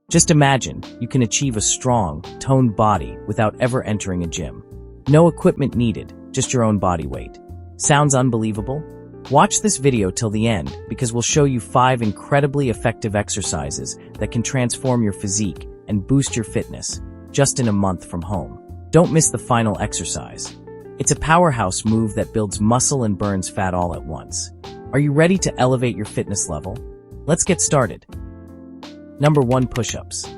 Just imagine you can achieve a strong, toned body without ever entering a gym. No equipment needed, just your own body weight. Sounds unbelievable? Watch this video till the end because we'll show you 5 incredibly effective exercises that can transform your physique and boost your fitness just in a month from home. Don't miss the final exercise. It's a powerhouse move that builds muscle and burns fat all at once. Are you ready to elevate your fitness level? Let's get started. Number 1. Push-ups.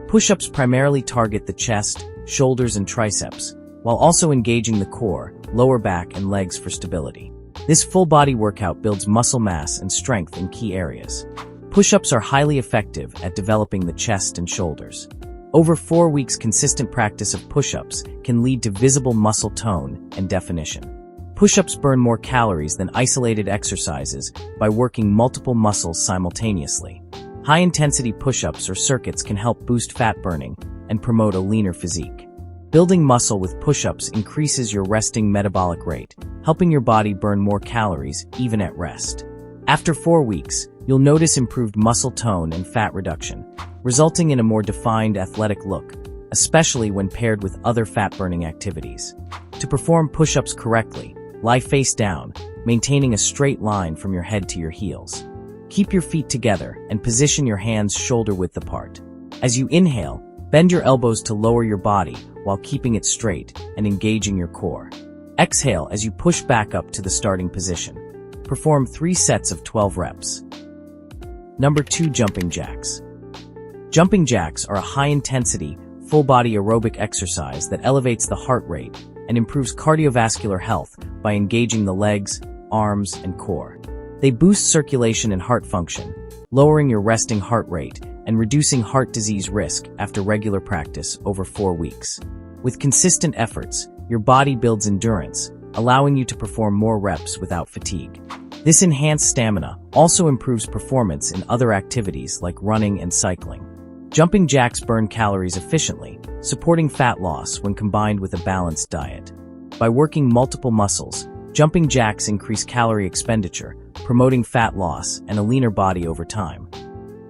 Push-ups primarily target the chest, shoulders, and triceps, while also engaging the core, lower back, and legs for stability. This full-body workout builds muscle mass and strength in key areas. Push-ups are highly effective at developing the chest and shoulders. Over 4 weeks consistent practice of push-ups can lead to visible muscle tone and definition. Push-ups burn more calories than isolated exercises by working multiple muscles simultaneously. High-intensity push-ups or circuits can help boost fat burning and promote a leaner physique. Building muscle with push-ups increases your resting metabolic rate, helping your body burn more calories even at rest. After 4 weeks, you'll notice improved muscle tone and fat reduction, resulting in a more defined athletic look, especially when paired with other fat-burning activities. To perform push-ups correctly, lie face down, maintaining a straight line from your head to your heels. Keep your feet together and position your hands shoulder-width apart. As you inhale, bend your elbows to lower your body while keeping it straight and engaging your core. Exhale as you push back up to the starting position. Perform 3 sets of 12 reps. Number 2. Jumping jacks. Jumping jacks are a high-intensity, full-body aerobic exercise that elevates the heart rate and improves cardiovascular health by engaging the legs, arms, and core. They boost circulation and heart function, lowering your resting heart rate and reducing heart disease risk after regular practice over 4 weeks. With consistent efforts, your body builds endurance, allowing you to perform more reps without fatigue. This enhanced stamina also improves performance in other activities like running and cycling. Jumping jacks burn calories efficiently, supporting fat loss when combined with a balanced diet. By working multiple muscles, jumping jacks increase calorie expenditure, promoting fat loss and a leaner body over time.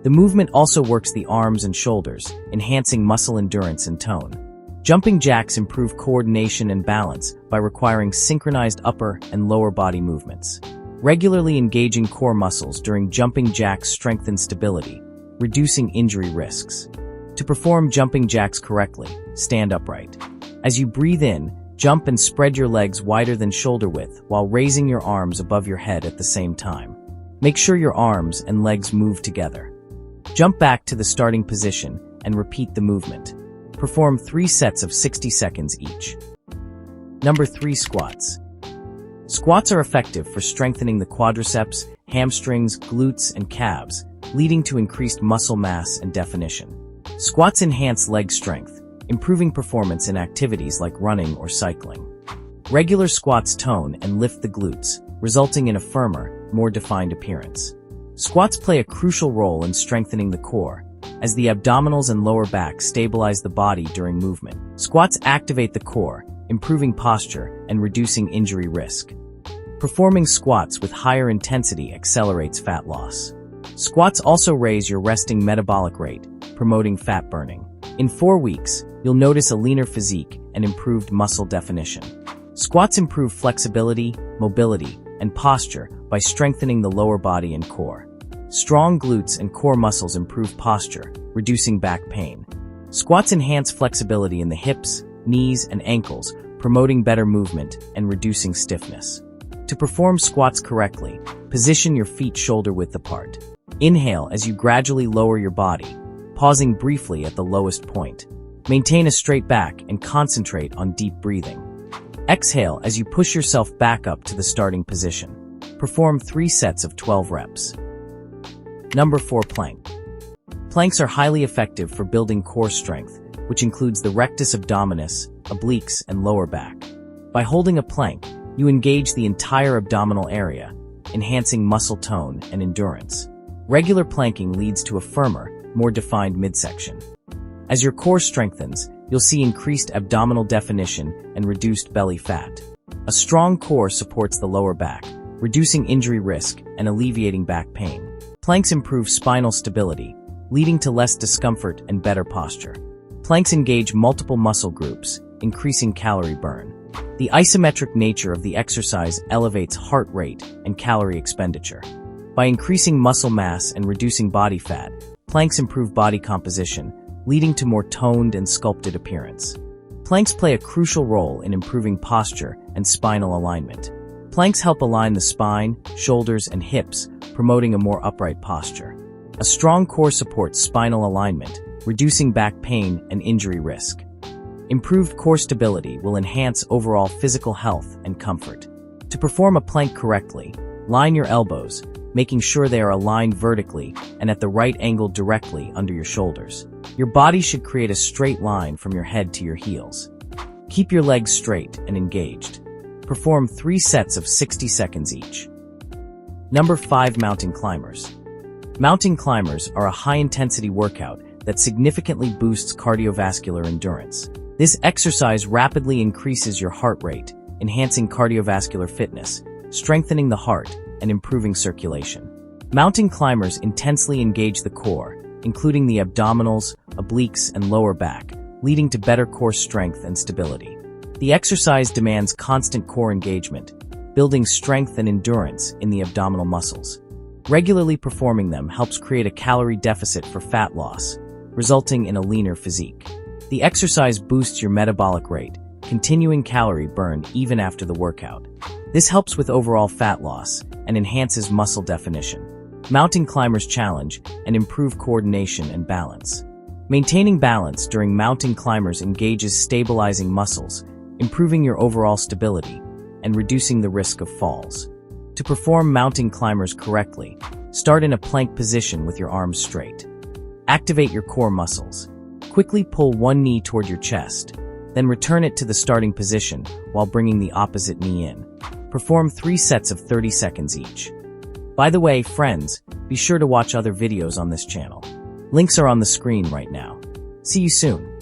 The movement also works the arms and shoulders, enhancing muscle endurance and tone. Jumping jacks improve coordination and balance by requiring synchronized upper and lower body movements. Regularly engaging core muscles during jumping jacks strengthens stability, reducing injury risks. To perform jumping jacks correctly, stand upright. As you breathe in, jump and spread your legs wider than shoulder width while raising your arms above your head at the same time. Make sure your arms and legs move together. Jump back to the starting position and repeat the movement. Perform 3 sets of 60 seconds each. Number 3. Squats. Squats are effective for strengthening the quadriceps, hamstrings, glutes, and calves, leading to increased muscle mass and definition. Squats enhance leg strength, improving performance in activities like running or cycling. Regular squats tone and lift the glutes, resulting in a firmer, more defined appearance. Squats play a crucial role in strengthening the core, as the abdominals and lower back stabilize the body during movement. Squats activate the core, improving posture and reducing injury risk. Performing squats with higher intensity accelerates fat loss. Squats also raise your resting metabolic rate, promoting fat burning. In 4 weeks, you'll notice a leaner physique and improved muscle definition. Squats improve flexibility, mobility, and posture by strengthening the lower body and core. Strong glutes and core muscles improve posture, reducing back pain. Squats enhance flexibility in the hips, knees, and ankles, promoting better movement and reducing stiffness. To perform squats correctly, position your feet shoulder-width apart. Inhale as you gradually lower your body, pausing briefly at the lowest point. Maintain a straight back and concentrate on deep breathing. Exhale as you push yourself back up to the starting position. Perform 3 sets of 12 reps. Number 4. Plank. Planks are highly effective for building core strength, which includes the rectus abdominis, obliques, and lower back. By holding a plank, you engage the entire abdominal area, enhancing muscle tone and endurance. Regular planking leads to a firmer, more defined midsection. As your core strengthens, you'll see increased abdominal definition and reduced belly fat. A strong core supports the lower back, reducing injury risk and alleviating back pain. Planks improve spinal stability, leading to less discomfort and better posture. Planks engage multiple muscle groups, increasing calorie burn. The isometric nature of the exercise elevates heart rate and calorie expenditure. By increasing muscle mass and reducing body fat, planks improve body composition, leading to more toned and sculpted appearance. Planks play a crucial role in improving posture and spinal alignment. Planks help align the spine, shoulders, and hips, promoting a more upright posture. A strong core supports spinal alignment, reducing back pain and injury risk. Improved core stability will enhance overall physical health and comfort. To perform a plank correctly, line your elbows, making sure they are aligned vertically and at the right angle directly under your shoulders. Your body should create a straight line from your head to your heels. Keep your legs straight and engaged. Perform 3 sets of 60 seconds each. Number 5. Mountain climbers. Mountain climbers are a high-intensity workout that significantly boosts cardiovascular endurance. This exercise rapidly increases your heart rate, enhancing cardiovascular fitness, strengthening the heart, and improving circulation. Mountain climbers intensely engage the core, including the abdominals, obliques, and lower back, leading to better core strength and stability. The exercise demands constant core engagement, building strength and endurance in the abdominal muscles. Regularly performing them helps create a calorie deficit for fat loss, resulting in a leaner physique. The exercise boosts your metabolic rate, continuing calorie burn even after the workout. This helps with overall fat loss and enhances muscle definition. Mountain climbers challenge and improve coordination and balance. Maintaining balance during mountain climbers engages stabilizing muscles, improving your overall stability, and reducing the risk of falls. To perform mountain climbers correctly, start in a plank position with your arms straight. Activate your core muscles. Quickly pull one knee toward your chest, then return it to the starting position while bringing the opposite knee in. Perform 3 sets of 30 seconds each. By the way, friends, be sure to watch other videos on this channel. Links are on the screen right now. See you soon.